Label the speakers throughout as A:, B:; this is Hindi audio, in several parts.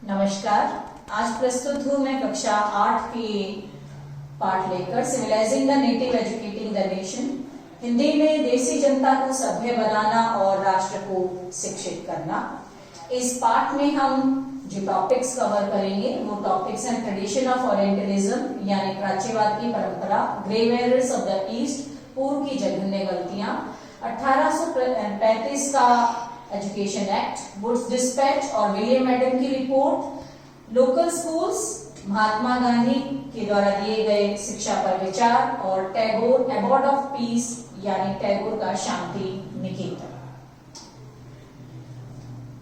A: नमस्कार। आज प्रस्तुत हूँ मैं कक्षा 8 की पाठ लेकर civilising the native educating the nation. Hindi में देसी जनता को सभ्य बनाना और राष्ट्र को शिक्षित करना। इस पाठ में हम जो टॉपिक्स कवर करेंगे वो टॉपिक्स हैं ट्रेडिशन ऑफ ओरिएंटलिज्म यानी प्राच्यवाद की परंपरा, grave errors of the East, पूर्व की जघन्य गलतियां, 1835 का एजुकेशन एक्ट, वुड्स डिस्पैच और विलियम एडम की report, local schools, Mahatma Gandhi के द्वारा दिए गए शिक्षा पर विचार और टैगोर अवार्ड ऑफ पीस यानी टैगोर का शांति निकेतन।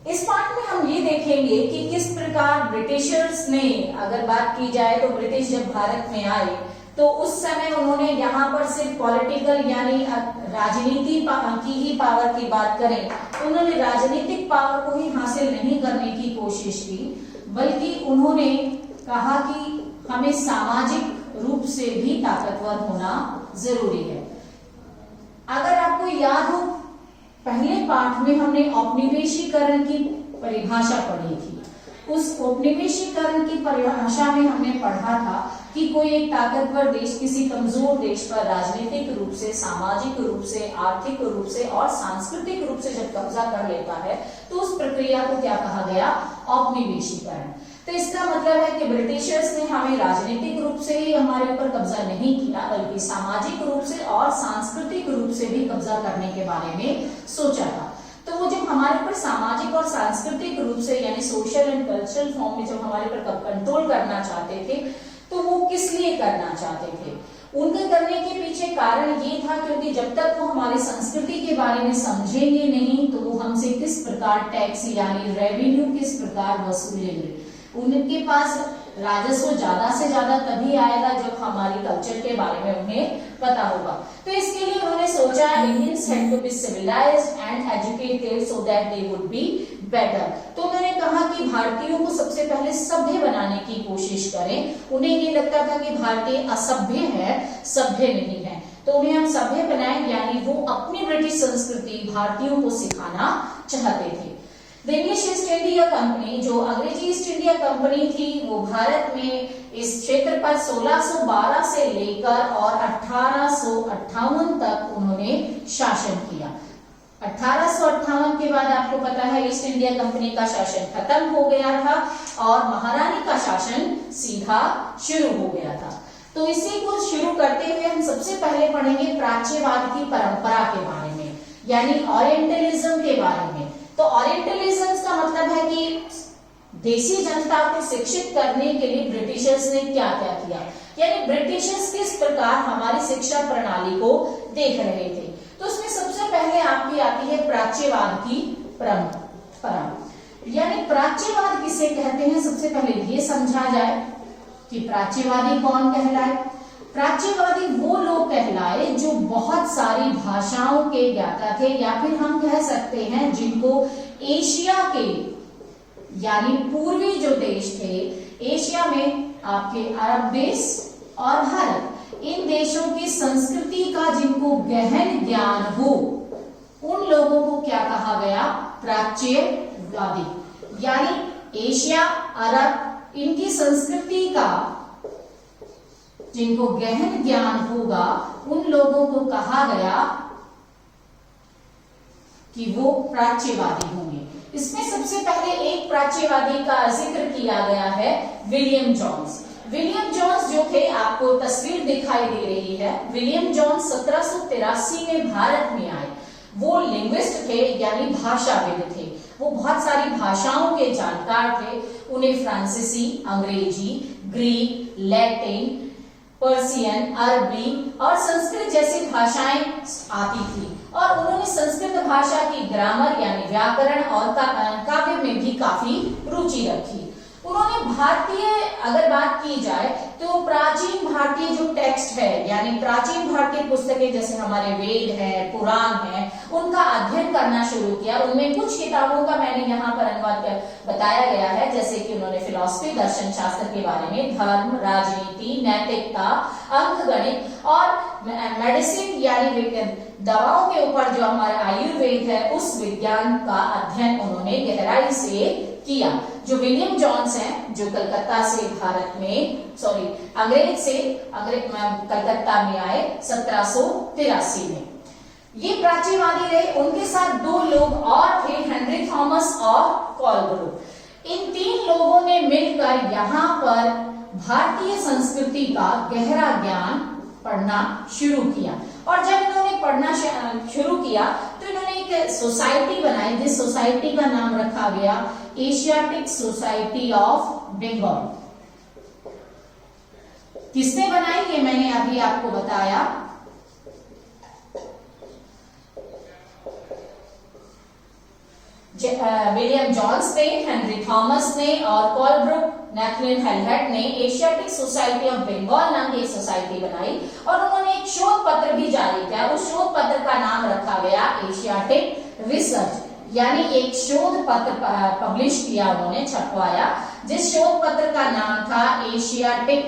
A: इस पाठ में हम ये देखेंगे कि किस प्रकार ब्रिटिशर्स ने, अगर बात की जाए तो ब्रिटिश जब भारत में आए तो उस समय उन्होंने यहाँ पर सिर्फ पॉलिटिकल यानी राजनीति की ही पावर की बात करें तो उन्होंने राजनीतिक पावर को ही हासिल नहीं करने की कोशिश की, बल्कि उन्होंने कहा कि हमें सामाजिक रूप से भी ताकतवर होना जरूरी है। अगर आपको याद हो, पहले पाठ में हमने औपनिवेशीकरण की परिभाषा पढ़ी थी। उस औपनिवेशीकरण की परिभाषा में हमने पढ़ा था कि कोई एक ताकतवर देश किसी कमजोर देश पर राजनीतिक रूप से, सामाजिक रूप से, आर्थिक रूप से और सांस्कृतिक रूप से जब कब्जा कर लेता है तो उस प्रक्रिया को क्या कहा गया? औपनिवेशीकरण। तो इसका मतलब है कि ब्रिटिशर्स ने हमें राजनीतिक रूप से ही हमारे ऊपर कब्जा नहीं किया, बल्कि सामाजिक रूप से और सांस्कृतिक रूप से भी कब्जा करने के बारे में सोचा था। तो वो जब हमारे ऊपर सामाजिक और सांस्कृतिक रूप से यानी सोशल एंड कल्चरल फॉर्म में जब हमारे ऊपर कंट्रोल करना चाहते थे तो वो किस लिए करना चाहते थे? उनके करने के पीछे कारण ये था क्योंकि जब तक वो हमारी संस्कृति के बारे में समझेंगे नहीं तो वो हमसे किस प्रकार टैक्स यानी रेवेन्यू किस प्रकार वसूलेंगे। उनके पास राजस्व ज्यादा से ज्यादा तभी आएगा जब हमारी कल्चर के बारे में उन्हें पता होगा। तो इसके लिए उन्होंने सोचा Indians had to be civilised and educated so that they would be better. तो उन्होंने कहा कि भारतीयों को सबसे पहले सभ्य बनाने की कोशिश करें। उन्हें ये लगता था कि भारतीय असभ्य है, सभ्य नहीं है, तो उन्हें हम सभ्य बनाएं, यानी वो अपनी ब्रिटिश संस्कृति भारतीयों को सिखाना चाहते थे। The English east India company, जो अंग्रेजी ईस्ट इंडिया कंपनी थी, वो भारत में इस क्षेत्र पर 1612 से लेकर और 1858 तक उन्होंने शासन किया। 1858 के बाद आपको पता है ईस्ट इंडिया कंपनी का शासन खत्म हो गया था और महारानी का शासन सीधा शुरू हो गया था। तो इसी को शुरू करते हुए हम सबसे पहले पढ़ेंगे प्राच्यवाद की परंपरा के बारे में, यानी ओरिएंटलिज्म के बारे में। तो ओरिएंटलिज्म का मतलब है कि देसी जनता को शिक्षित करने के लिए ब्रिटिशर्स ने क्या क्या किया, यानी ब्रिटिशर्स किस प्रकार हमारी शिक्षा प्रणाली को देख रहे थे। तो उसमें सबसे पहले आपकी आती है प्राच्यवाद की परंपरा, यानी प्राच्यवाद किसे कहते हैं। सबसे पहले ये समझा जाए कि प्राच्यवादी कौन कहलाए। प्राच्यवादी वो लोग कहलाए जो बहुत सारी भाषाओं के ज्ञाता थे, या फिर हम कह सकते हैं जिनको एशिया के यानी पूर्वी जो देश थे, एशिया में आपके अरब देश और भारत, इन देशों की संस्कृति का जिनको गहन ज्ञान हो, उन लोगों को क्या कहा गया? प्राच्यवादी। यानी एशिया, अरब, इनकी संस्कृति का जिनको गहन ज्ञान होगा उन लोगों को कहा गया कि वो प्राच्यवादी होंगे। इसमें सबसे पहले एक प्राच्यवादी का जिक्र किया गया है, विलियम जोन्स। विलियम जोन्स जो थे, आपको तस्वीर दिखाई दे रही है, विलियम जोन्स 1783 में भारत में आए। वो लिंग्विस्ट थे यानी भाषाविद थे। वो बहुत सारी भाषाओं के जानकार थे। उन्हें फ्रांसीसी, अंग्रेजी, ग्रीक, लैटिन, पर्शियन, अरबी और संस्कृत जैसी भाषाएं आती थी और उन्होंने संस्कृत भाषा की ग्रामर यानी व्याकरण और काव्य में भी काफी रुचि रखी। उन्होंने भारतीय, अगर बात की जाए तो प्राचीन भारतीय जो टेक्स्ट है यानी प्राचीन भारतीय पुस्तकें जैसे हमारे वेद है, पुराण है, उनका अध्ययन करना शुरू किया। उनमें कुछ किताबों का मैंने यहाँ पर अनुवाद बताया गया है, जैसे कि उन्होंने फिलॉसफी, दर्शन शास्त्र के बारे में, धर्म, राजनीति, नैतिकता, अंकगणित और मेडिसिन यानी दवाओं के ऊपर जो हमारा आयुर्वेद है उस विज्ञान का अध्ययन उन्होंने गहराई से किया। जो विलियम जॉन्स हैं, जो कलकत्ता से भारत में अंग्रेज से कलकत्ता में आए 1783 में। ये प्राच्यवादी रहे। उनके साथ दो लोग और थे, हेनरी थॉमस और कोलब्रुक। इन तीन लोगों ने मिलकर यहाँ पर भारतीय संस्कृति का गहरा ज्ञान पढ़ना शुरू किया। और जब इन्होंने पढ़ना शुरू किया तो इन्होंने एक सोसाइटी बनाई, जिस सोसाइटी का नाम रखा गया एशियाटिक सोसाइटी ऑफ बंगाल। किसने बनाई ये मैंने अभी आपको बताया। विलियम जॉन्स ने, हेनरी थॉमस ने और कोलब्रुक नेथलिन हेलहेट ने एशियाटिक सोसाइटी ऑफ बंगाल नाम की एक सोसाइटी बनाई और उन्होंने एक शोध पत्र भी जारी किया। उस शोध पत्र का नाम रखा गया एशियाटिक रिसर्च, यानी एक शोध पत्र पब्लिश किया उन्होंने, छपवाया, जिस शोध पत्र का नाम था एशियाटिक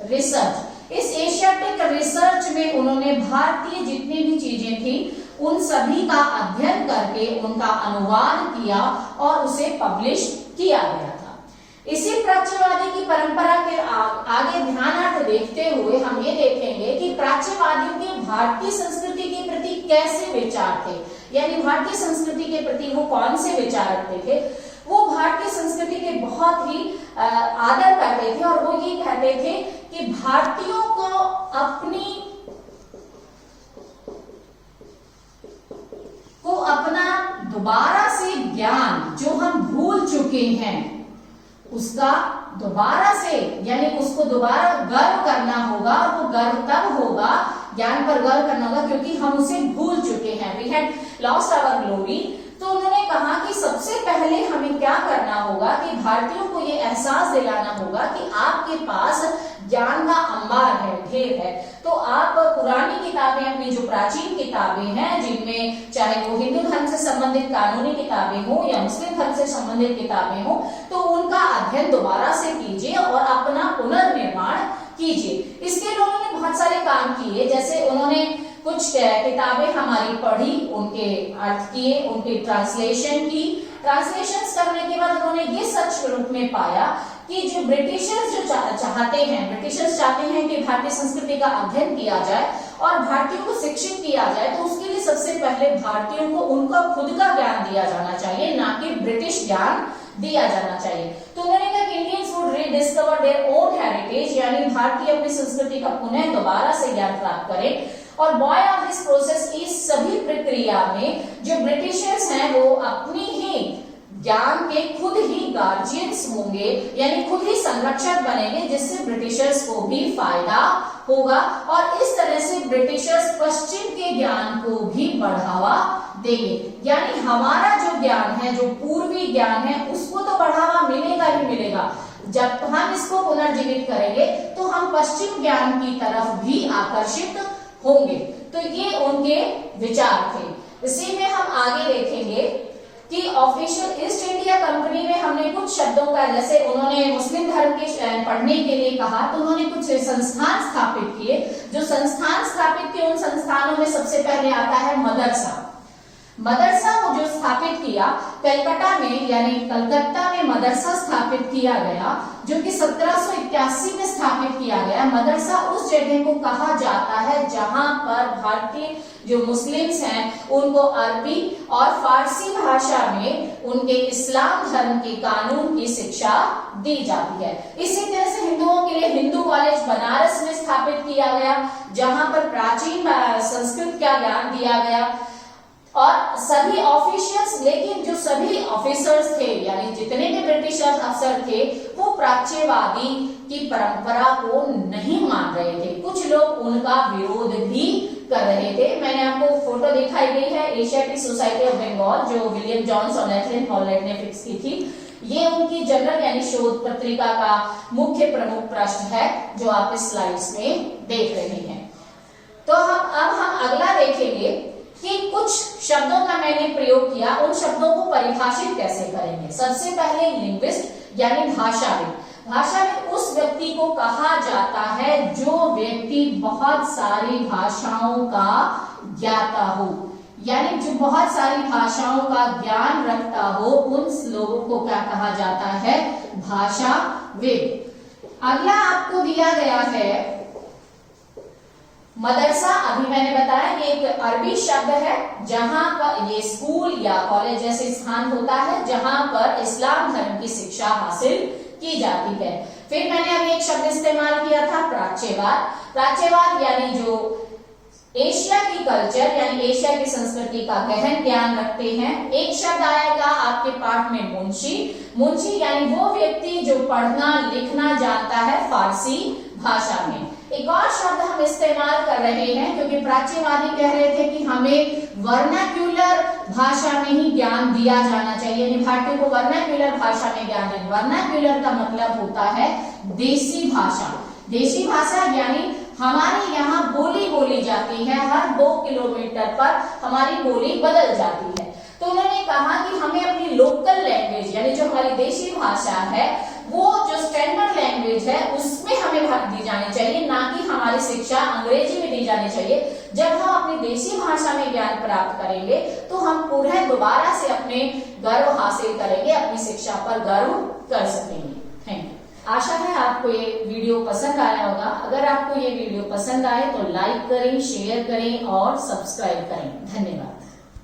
A: रिसर्च। इस एशियाटिक रिसर्च में उन्होंने भारतीय जितनी भी चीजें थी उन सभी का अध्ययन करके उनका अनुवाद किया और उसे पब्लिश किया गया था। इसी प्राच्यवादी की परंपरा के आगे ध्यानार्थ देखते हुए हम ये देखेंगे कि प्राच्यवादियों के भारतीय संस्कृति के प्रति कैसे विचार थे, यानी भारतीय संस्कृति के प्रति वो कौन से विचार रखते थे। वो भारतीय संस्कृति के बहुत ही आदर करते थे और वो ये कहते थे कि भारतीयों को अपना दोबारा से ज्ञान जो हम भूल चुके हैं उसका दोबारा से, यानी उसको दोबारा गर्व करना होगा। और वो गर्व तब होगा, ज्ञान पर गर्व करना होगा क्योंकि हम उसे भूल चुके हैं, we had lost our glory. तो उन्होंने कहा कि सबसे पहले हमें क्या करना होगा कि भारतीयों को ये एहसास दिलाना होगा कि आपके पास ज्ञान का अंबार है, ढेर है। तो आप पुरानी किताबें, अपनी जो प्राचीन किताबें हैं, जिनमें चाहे वो हिंदू धर्म से संबंधित कानूनी किताबें हो या मुस्लिम धर्म से संबंधित किताबें हो, तो उनका अध्ययन दोबारा से कीजिए और अपना पुनर्निर्माण कीजिए। इसके लिए उन्होंने बहुत सारे काम किए, जैसे उन्होंने कुछ किताबें हमारी पढ़ी, उनके अर्थ किए, उनकी ट्रांसलेशन की। ट्रांसलेशंस करने के बाद उन्होंने ये सच रूप में पाया कि जो ब्रिटिशर्स जो चाहते हैं कि भारतीय संस्कृति का अध्ययन किया जाए और भारतीयों को शिक्षित किया जाए, तो उसके लिए सबसे पहले भारतीयों को उनका खुद का ज्ञान दिया जाना चाहिए, ना कि ब्रिटिश ज्ञान दिया जाना चाहिए। तो उन्होंने कहा कि Indians would rediscover their own heritage, यानी भारतीय अपनी संस्कृति का पुनः दोबारा से ज्ञान प्राप्त करें। और बॉय ऑफ दिस प्रोसेस, इस सभी प्रक्रिया में जो ब्रिटिशर्स हैं वो अपनी ही ज्ञान के खुद ही गार्जियंस होंगे, यानी खुद ही संरक्षक बनेंगे, जिससे ब्रिटिशर्स को भी फायदा होगा। और इस तरह से ब्रिटिशर्स पश्चिम के ज्ञान को भी बढ़ावा देंगे, यानी हमारा जो ज्ञान है, जो पूर्वी ज्ञान है, उसको तो बढ़ावा मिलेगा ही मिलेगा। जब हम इसको पुनर्जीवित करेंगे तो हम पश्चिम ज्ञान की तरफ भी आकर्षित होंगे। तो ये उनके विचार थे। इसी में हम आगे देखेंगे कि ऑफिशियल ईस्ट इंडिया कंपनी में हमने कुछ शब्दों का, जैसे उन्होंने मुस्लिम धर्म के पढ़ने के लिए कहा तो उन्होंने कुछ संस्थान स्थापित किए। जो संस्थान स्थापित किए उन संस्थानों में सबसे पहले आता है मदरसा। मदरसा को जो स्थापित किया कलकत्ता में, यानी कलकत्ता में मदरसा स्थापित किया गया, जो कि 1781 में स्थापित किया गया। मदरसा उस जगह को कहा जाता है जहां पर भारतीय जो मुस्लिम्स हैं उनको अरबी और फारसी भाषा में उनके इस्लाम धर्म के कानून की शिक्षा दी जाती है। इसी तरह से हिंदुओं के लिए हिंदू कॉलेज बनारस में स्थापित किया गया, जहां पर प्राचीन संस्कृत का ज्ञान दिया गया। और सभी ऑफिशियल्स, लेकिन जो सभी ऑफिसर्स थे, यानी जितने भी ब्रिटिश अफसर थे, वो प्राच्यवादी की परंपरा को नहीं मान रहे थे। कुछ लोग उनका विरोध भी कर रहे थे। मैंने आपको फोटो दिखाई गई है एशियाटिक सोसाइटी ऑफ बंगाल, जो विलियम जॉन्स और नेथलिन हेलहेट ने फिक्स की थी। ये उनकी जनरल यानी शोध पत्रिका का मुख्य प्रमुख पृष्ठ है, जो आप इस स्लाइड्स में देख रहे हैं। तो अब हम अगला देखेंगे कि कुछ शब्दों का मैंने प्रयोग किया, उन शब्दों को परिभाषित कैसे करेंगे। सबसे पहले लिंग्विस्ट यानी भाषाविद। भाषाविद उस व्यक्ति को कहा जाता है जो व्यक्ति बहुत सारी भाषाओं का ज्ञाता हो, यानी जो बहुत सारी भाषाओं का ज्ञान रखता हो, उन लोगों को क्या कहा जाता है? भाषाविद। अगला आपको दिया गया है मदरसा। अभी मैंने बताया कि एक अरबी शब्द है, जहां पर ये स्कूल या कॉलेज जैसे स्थान होता है जहां पर इस्लाम धर्म की शिक्षा हासिल की जाती है। फिर मैंने अभी एक शब्द इस्तेमाल किया था, प्राच्यवाद। प्राच्यवाद यानी जो एशिया की कल्चर यानी एशिया की संस्कृति का गहन ज्ञान रखते हैं। एक शब्द आएगा आपके पाठ में मुंशी। मुंशी यानी वो व्यक्ति जो पढ़ना लिखना जानता है फारसी भाषा में। एक और शब्द हम इस्तेमाल कर रहे हैं क्योंकि प्राच्यवादी कह रहे थे कि हमें वर्नाक्यूलर भाषा में ही ज्ञान दिया जाना चाहिए, यानी भारतीयों को वर्नाक्यूलर भाषा में ज्ञान देना। वर्नाक्यूलर का मतलब होता है देसी भाषा। देसी भाषा यानी हमारे यहाँ बोली जाती है, हर 2 किलोमीटर पर हमारी बोली बदल जाती है। तो उन्होंने कहा कि हमें अपनी लोकल लैंग्वेज यानी जो हमारी देशी भाषा है, वो जो स्टैंडर्ड लैंग्वेज है उसमें हमें भाग दी जानी चाहिए, ना कि हमारी शिक्षा अंग्रेजी में दी जानी चाहिए। जब हम अपनी देशी भाषा में ज्ञान प्राप्त करेंगे तो हम पुनः दोबारा से अपने गर्व हासिल करेंगे, अपनी शिक्षा पर गर्व कर सकेंगे। Thank you. आशा है आपको ये वीडियो पसंद आया होगा। अगर आपको ये वीडियो पसंद आए तो लाइक करें, शेयर करें और सब्सक्राइब करें। धन्यवाद।